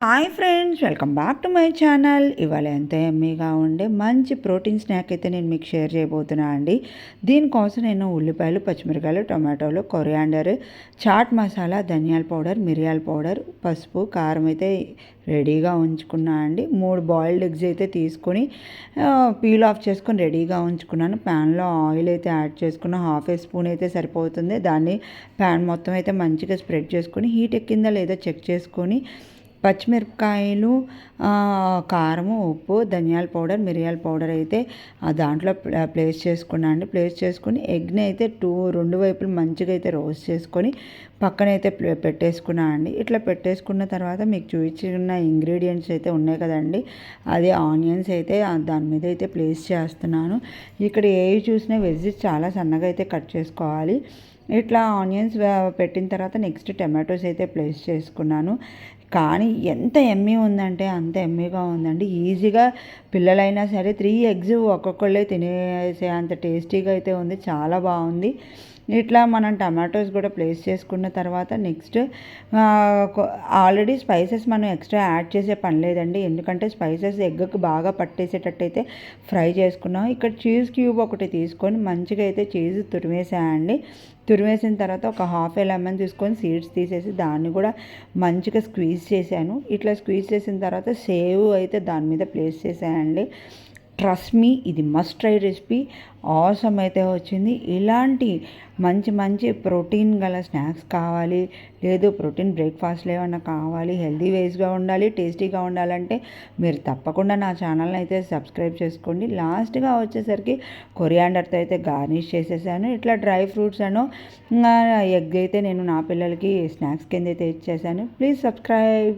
Hi friends, welcome back to my channel. ఇవాళ ఎంత ఎమ్మీగా ఉండే మంచి ప్రోటీన్ స్నాక్ అయితే నేను మీకు షేర్ చేయబోతున్నా అండి. దీనికోసం నేను ఉల్లిపాయలు, పచ్చిమిరకాయలు, టొమాటోలు, కొరియాండర్, చాట్ మసాలా, ధనియాల పౌడర్, మిరియాల పౌడర్, పసుపు, కారం అయితే రెడీగా ఉంచుకున్నా అండి. 3 బాయిల్డ్ ఎగ్స్ అయితే తీసుకొని పీల్ ఆఫ్ చేసుకొని రెడీగా ఉంచుకున్నాను. ప్యాన్లో ఆయిల్ అయితే యాడ్ చేసుకున్న 1/2 స్పూన్ అయితే సరిపోతుంది. దాన్ని ప్యాన్ మొత్తం అయితే మంచిగా స్ప్రెడ్ చేసుకొని హీట్ ఎక్కిందా లేదా చెక్ చేసుకొని పచ్చిమిరపకాయలు, కారము, ఉప్పు, ధనియాల పౌడర్, మిరియాల పౌడర్ అయితే దాంట్లో ప్లేస్ చేసుకున్నాను అండి. ప్లేస్ చేసుకుని ఎగ్ని అయితే రెండు వైపులు మంచిగా అయితే రోస్ట్ చేసుకొని పక్కనైతే పెట్టేసుకున్నాను అండి. ఇట్లా పెట్టేసుకున్న తర్వాత మీకు చూపించిన ఇంగ్రీడియంట్స్ అయితే ఉన్నాయి కదండి, అది ఆనియన్స్ అయితే దాని మీద అయితే ప్లేస్ చేస్తున్నాను. ఇక్కడ ఏవి చూసినా వెజ్జెస్ చాలా సన్నగా అయితే కట్ చేసుకోవాలి. ఇట్లా ఆనియన్స్ పెట్టిన తర్వాత నెక్స్ట్ టమాటోస్ అయితే ప్లేస్ చేసుకున్నాను. కానీ ఎంత ఎమ్మీ ఉందంటే అంత ఎమ్మీగా ఉందండి. ఈజీగా పిల్లలైనా సరే 3 ఎగ్స్ ఒక్కొక్కళ్ళే తినేసే అంత టేస్టీగా అయితే ఉంది. చాలా బాగుంది. ఇట్లా మనం టమాటోస్ కూడా ప్లేస్ చేసుకున్న తర్వాత నెక్స్ట్ ఆల్రెడీ స్పైసెస్ మనం ఎక్స్ట్రా యాడ్ చేసే పని లేదండి, ఎందుకంటే స్పైసెస్ ఎగ్కి బాగా పట్టేసేటట్టయితే ఫ్రై చేసుకున్నాం. ఇక్కడ చీజ్ క్యూబ్ ఒకటి తీసుకొని మంచిగా అయితే చీజ్ తురిమేసాయండి. తురిమేసిన తర్వాత ఒక హాఫ్ లెమన్ తీసుకొని సీడ్స్ తీసేసి దాన్ని కూడా మంచిగా స్క్వీజ్ చేశాను. ఇట్లా స్క్వీజ్ చేసిన తర్వాత సేవ్ అయితే దాని మీద ప్లేస్ చేశానండి. ట్రస్ట్ మీ, ఇది మస్ట్ ట్రై రెసిపీ. ఆసమ్ అయితే వచ్చింది. ఇలాంటి మంచి మంచి ప్రోటీన్ గల స్నాక్స్ కావాలి, లేదు ప్రోటీన్ బ్రేక్ఫాస్ట్లు ఏమన్నా కావాలి, హెల్తీ వేస్గా ఉండాలి, టేస్టీగా ఉండాలంటే మీరు తప్పకుండా నా ఛానల్ని అయితే సబ్స్క్రైబ్ చేసుకోండి. లాస్ట్గా వచ్చేసరికి కొరియాండర్తో అయితే గార్నిష్ చేసేసాను. ఇట్లా డ్రై ఫ్రూట్స్ అను ఎగ్ అయితే నేను నా పిల్లలకి స్నాక్స్ కింద అయితే ఇచ్చేసాను. Please subscribe.